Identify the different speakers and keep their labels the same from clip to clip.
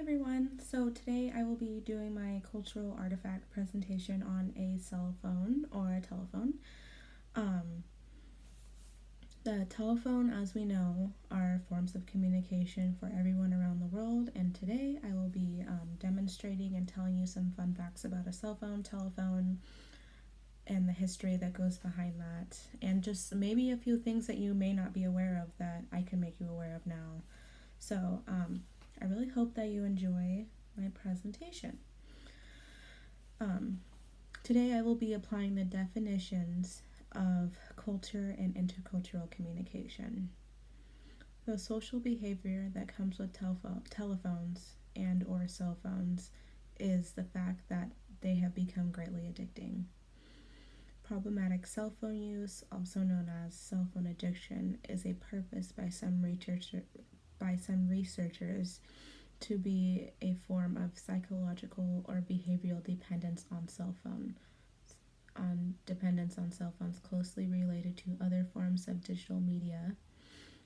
Speaker 1: everyone. So today I will be doing my cultural artifact presentation on a cell phone or a telephone. Um, the telephone, as we know, are forms of communication for everyone around the world, and today I will be demonstrating and telling you some fun facts about a cell phone, telephone, and the history that goes behind that, and just maybe a few things that you may not be aware of that I can make you aware of now. So, I really hope that you enjoy my presentation. Um, Today I will be applying the definitions of culture and intercultural communication. The social behavior that comes with telephones and or cell phones is the fact that they have become greatly addicting. Problematic cell phone use, also known as cell phone addiction, is a purpose by some researchers to be a form of psychological or behavioral dependence on cell phones closely related to other forms of digital media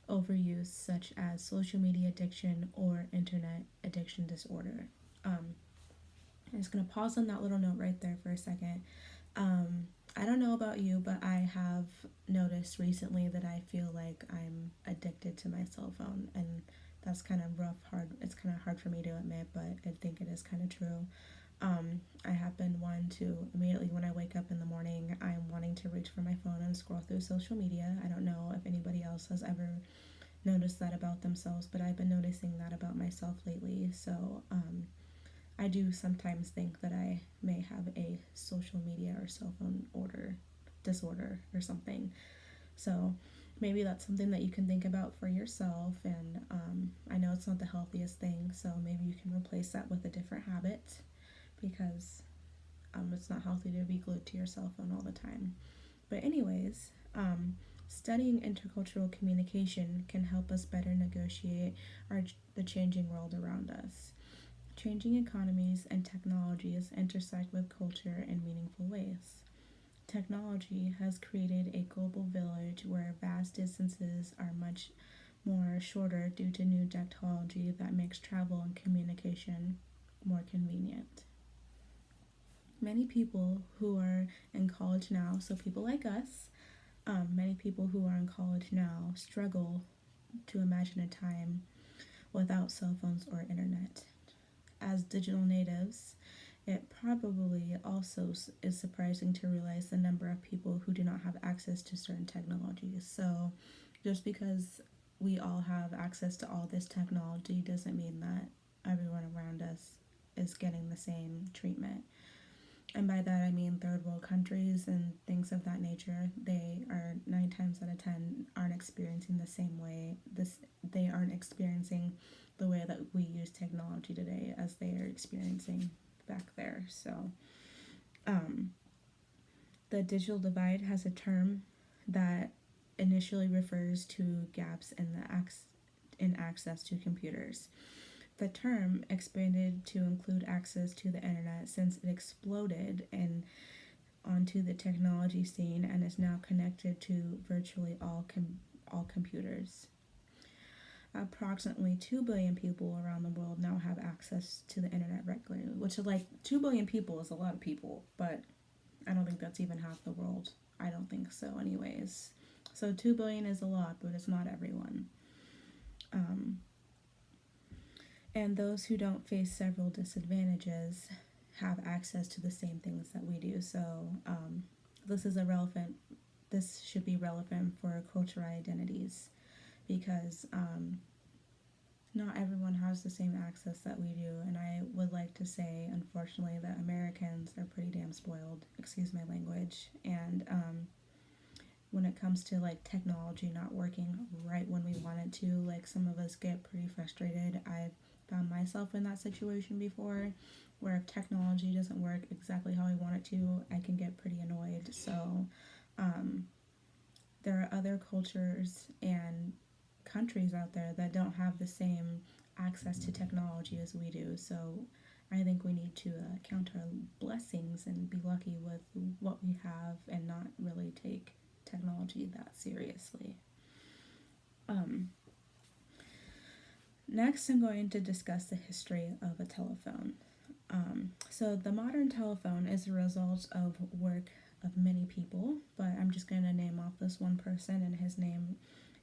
Speaker 1: overuse, such as social media addiction or internet addiction disorder. Um, I'm just gonna pause on that little note right there for a second. I don't know about you, but I have noticed recently that I feel like I'm addicted to my cell phone, and that's kind of rough, hard. It's kind of hard for me to admit, but I think it is kind of true. I have been one to immediately when I wake up in the morning, I'm wanting to reach for my phone and scroll through social media. I don't know if anybody else has ever noticed that about themselves, but I've been noticing that about myself lately. So, I do sometimes think that I may have a social media or cell phone order disorder or something. So maybe that's something that you can think about for yourself. And I know it's not the healthiest thing, so maybe you can replace that with a different habit because it's not healthy to be glued to your cell phone all the time. But, anyways, studying intercultural communication can help us better negotiate the changing world around us. Changing economies and technologies intersect with culture in meaningful ways. Technology has created a global village where vast distances are much more shorter due to new technology that makes travel and communication more convenient. Many people who are in college now, so people like us, many people who are in college now struggle to imagine a time without cell phones or internet. As digital natives, it probably also is surprising to realize the number of people who do not have access to certain technologies. So, just because we all have access to all this technology doesn't mean that everyone around us is getting the same treatment. And by that I mean third world countries and things of that nature. They are 9 times out of 10 aren't experiencing the same way. They aren't experiencing the way that we use technology today as they are experiencing back there. So, um, the digital divide has a term that initially refers to gaps in in access to computers. The term expanded to include access to the internet since it exploded and onto the technology scene and is now connected to virtually all computers. Approximately 2 billion people around the world now have access to the internet regularly, which is like 2 billion people is a lot of people, but I don't think that's even half the world. I don't think so, anyways. So 2 billion is a lot, but it's not everyone. Um, and those who don't face several disadvantages have access to the same things that we do. So, this is a relevant. This should be relevant for cultural identities because not everyone has the same access that we do, and I would like to say, unfortunately, that Americans are pretty damn spoiled. Excuse my language. And when it comes to like technology not working right when we want it to, like some of us get pretty frustrated. I've found myself in that situation before, where if technology doesn't work exactly how I want it to, I can get pretty annoyed. So, um, there are other cultures and countries out there that don't have the same access to technology as we do. So I think we need to count our blessings and be lucky with what we have and not really take technology that seriously. Um, Next, I'm going to discuss the history of a telephone. So, the modern telephone is a result of work of many people, but I'm just going to name off this one person, and his name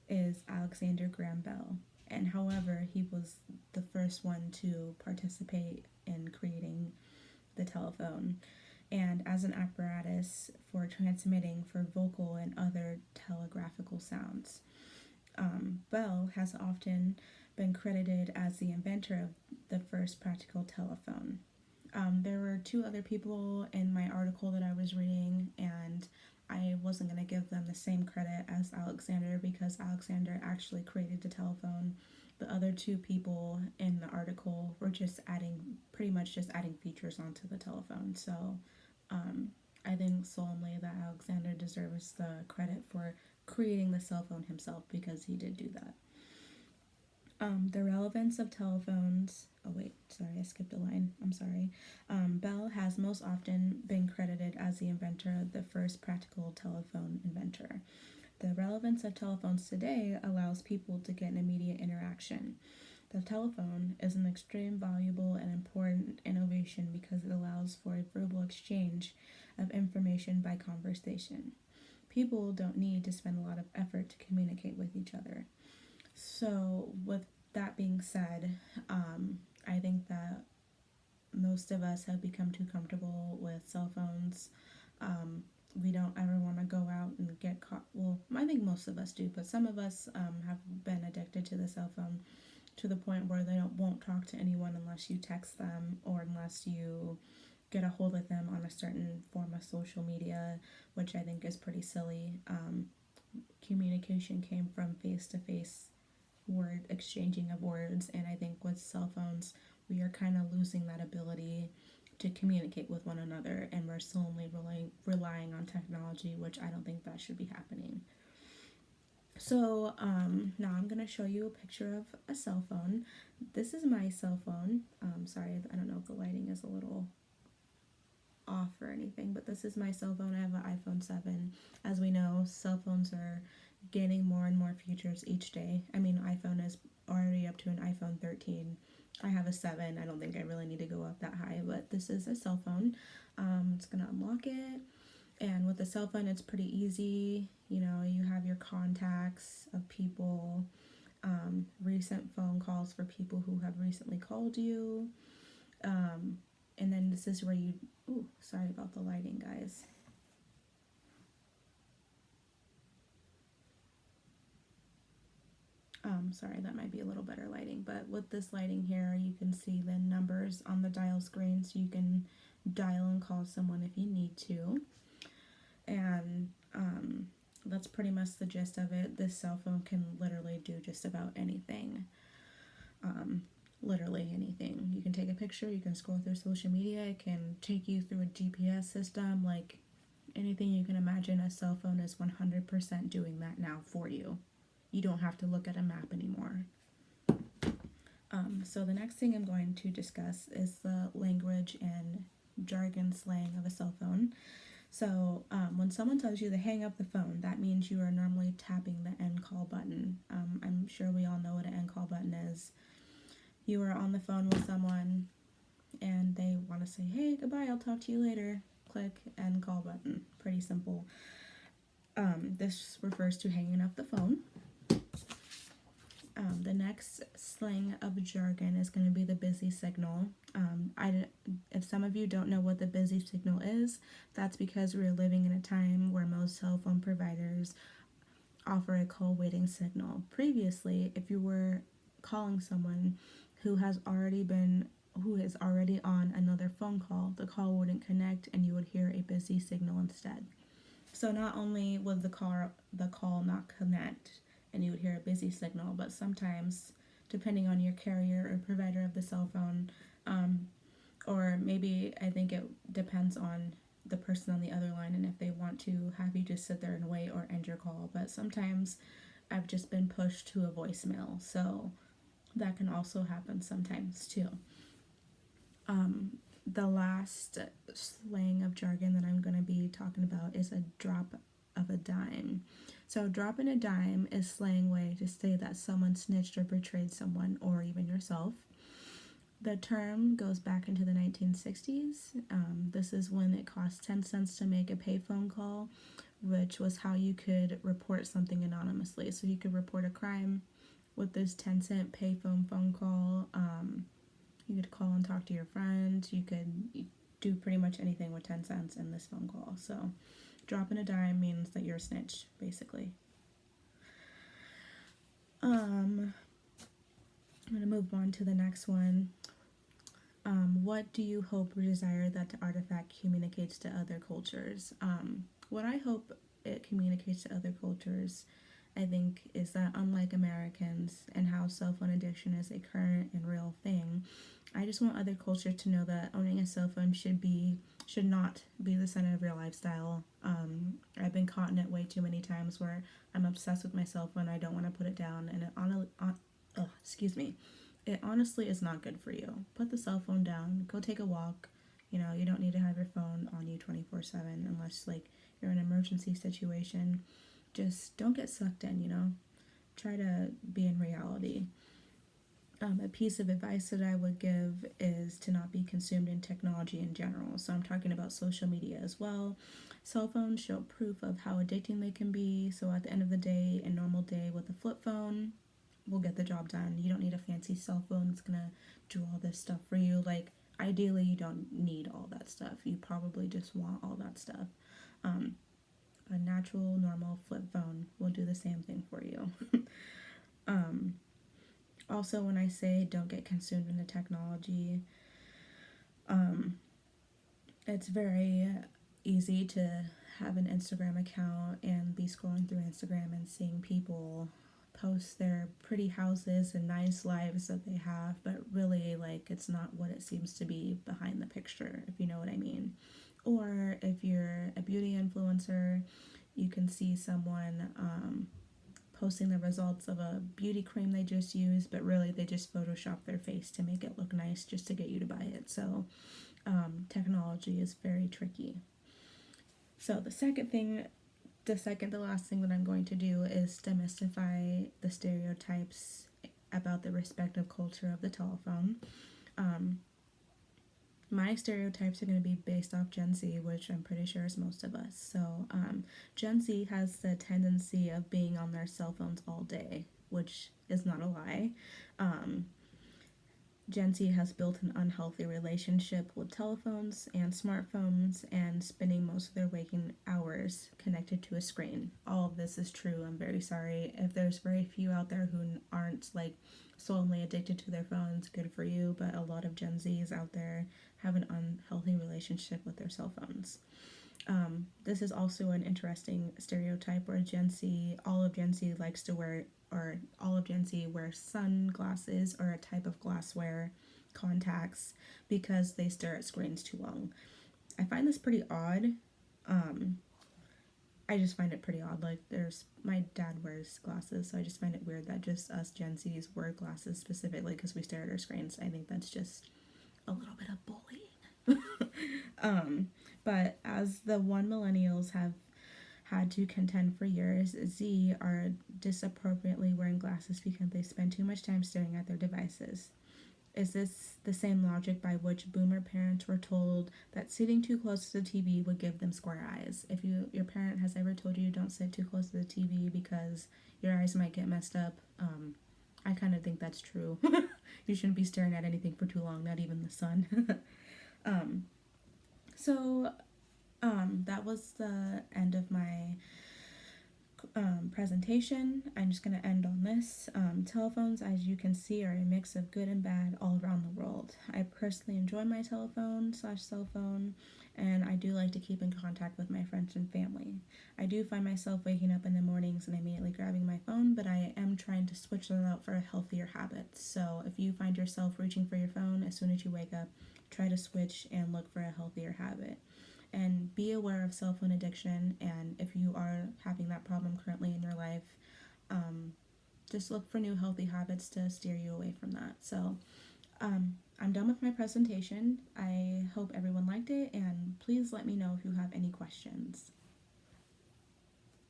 Speaker 1: is Alexander Graham Bell. And however, he was the first one to participate in creating the telephone and as an apparatus for transmitting for vocal and other telegraphical sounds. Bell has often been credited as the inventor of the first practical telephone. There were two other people in my article that I was reading, and I wasn't going to give them the same credit as Alexander because Alexander actually created the telephone. The other two people in the article were just pretty much just adding features onto the telephone. So I think solemnly that Alexander deserves the credit for creating the cell phone himself because he did do that. The relevance of telephones. Oh, wait, sorry, I skipped a line. I'm sorry. Bell has most often been credited as the inventor of the first practical telephone inventor. The relevance of telephones today allows people to get an immediate interaction. The telephone is an extreme valuable and important innovation because it allows for a verbal exchange of information by conversation. People don't need to spend a lot of effort to communicate with each other. So, with that being said, I think that most of us have become too comfortable with cell phones. We don't ever want to go out and get caught. Well, I think most of us do, but some of us have been addicted to the cell phone to the point where they won't talk to anyone unless you text them or unless you get a hold of them on a certain form of social media, which I think is pretty silly. Communication came from face to face word exchanging of words, and I think with cell phones, we are kind of losing that ability to communicate with one another, and we're solely relying on technology, which I don't think that should be happening. So now I'm going to show you a picture of a cell phone. This is my cell phone. Sorry, I don't know if the lighting is a little off or anything, but this is my cell phone. I have an iPhone 7. As we know, cell phones are gaining more and more features each day. I mean, iPhone is already up to an iPhone 13. I have a 7. I don't think I really need to go up that high, but this is a cell phone. It's going to unlock it. And with a cell phone, it's pretty easy. You know, you have your contacts of people, recent phone calls for people who have recently called you. And then this is where you, ooh, sorry about the lighting, guys. Sorry, that might be a little better lighting, but with this lighting here, you can see the numbers on the dial screen, so you can dial and call someone if you need to. And that's pretty much the gist of it. This cell phone can literally do just about anything. Literally anything. You can take a picture, you can scroll through social media, it can take you through a GPS system, like anything you can imagine. A cell phone is 100% doing that now for you. You don't have to look at a map anymore. So the next thing I'm going to discuss is the language and jargon slang of a cell phone. So when someone tells you to hang up the phone, that means you are normally tapping the end call button. I'm sure we all know what an end call button is. You are on the phone with someone and they want to say, hey, goodbye, I'll talk to you later. Click end call button. Pretty simple. This refers to hanging up the phone. The next slang of jargon is going to be the busy signal. If some of you don't know what the busy signal is, that's because we're living in a time where most cell phone providers offer a call waiting signal. Previously, if you were calling someone who is already on another phone call, the call wouldn't connect and you would hear a busy signal instead. So not only would the call not connect and you would hear a busy signal, but sometimes, depending on your carrier or provider of the cell phone, or maybe I think it depends on the person on the other line and if they want to have you just sit there and wait or end your call. But sometimes I've just been pushed to a voicemail, so that can also happen sometimes too. The last slang of jargon that I'm going to be talking about is a drop of a dime. So, dropping a dime is slang way to say that someone snitched or betrayed someone, or even yourself. The term goes back into the 1960s. This is when it cost 10 cents to make a payphone call, which was how you could report something anonymously. So you could report a crime with this 10-cent payphone phone call. You could call and talk to your friends. You could do pretty much anything with 10 cents in this phone call. So dropping a dime means that you're a snitch, basically. I'm going to move on to the next one. What do you hope or desire that the artifact communicates to other cultures? What I hope it communicates to other cultures, I think, is that unlike Americans and how cell phone addiction is a current and real thing, I just want other cultures to know that owning a cell phone should not be the center of your lifestyle. I've been caught in it way too many times where I'm obsessed with my cell phone. I don't want to put it down, and it honestly is not good for you. Put the cell phone down. Go take a walk. You don't need to have your phone on you 24/7 unless like you're in an emergency situation. Just don't get sucked in. Try to be in reality. A piece of advice that I would give is to not be consumed in technology in general. So I'm talking about social media as well. Cell phones show proof of how addicting they can be. So at the end of the day, a normal day with a flip phone will get the job done. You don't need a fancy cell phone that's gonna do all this stuff for you. Like ideally, you don't need all that stuff. You probably just want all that stuff. A natural, normal flip phone will do the same thing for you. Also, when I say don't get consumed in the technology, it's very easy to have an Instagram account and be scrolling through Instagram and seeing people post their pretty houses and nice lives that they have, but really, like, it's not what it seems to be behind the picture, if you know what I mean. Or if you're a beauty influencer, you can see someone posting the results of a beauty cream they just used, but really they just Photoshop their face to make it look nice just to get you to buy it. So technology is very tricky. So the second to last thing that I'm going to do is demystify the stereotypes about the respective culture of the telephone. My stereotypes are going to be based off Gen Z, which I'm pretty sure is most of us. So, Gen Z has the tendency of being on their cell phones all day, which is not a lie. Gen Z has built an unhealthy relationship with telephones and smartphones and spending most of their waking hours connected to a screen. All of this is true. I'm very sorry. If there's very few out there who aren't like solely addicted to their phones, good for you, but a lot of Gen Zs out there have an unhealthy relationship with their cell phones. This is also an interesting stereotype where all of Gen Z likes to wear, or all of Gen Z wears sunglasses or a type of glassware, contacts, because they stare at screens too long. I find this pretty odd. I just find it pretty odd. Like, my dad wears glasses, so I just find it weird that just us Gen Zs wear glasses specifically because we stare at our screens. I think that's just a little bit of bullying. But as the one millennials have had to contend for years, Z are disappropriately wearing glasses because they spend too much time staring at their devices. Is this the same logic by which boomer parents were told that sitting too close to the TV would give them square eyes? If your parent has ever told you don't sit too close to the TV because your eyes might get messed up, I kind of think that's true. You shouldn't be staring at anything for too long, not even the sun. So that was the end of my presentation. I'm just going to end on this. Telephones, as you can see, are a mix of good and bad all around the world. I personally enjoy my telephone/cell phone, and I do like to keep in contact with my friends and family. I do find myself waking up in the mornings and immediately grabbing my phone, but I am trying to switch that out for a healthier habit. So if you find yourself reaching for your phone as soon as you wake up, try to switch and look for a healthier habit. And be aware of cell phone addiction, and if you are having that problem currently in your life, just look for new healthy habits to steer you away from that. So I'm done with my presentation. I hope everyone liked it, and please let me know if you have any questions.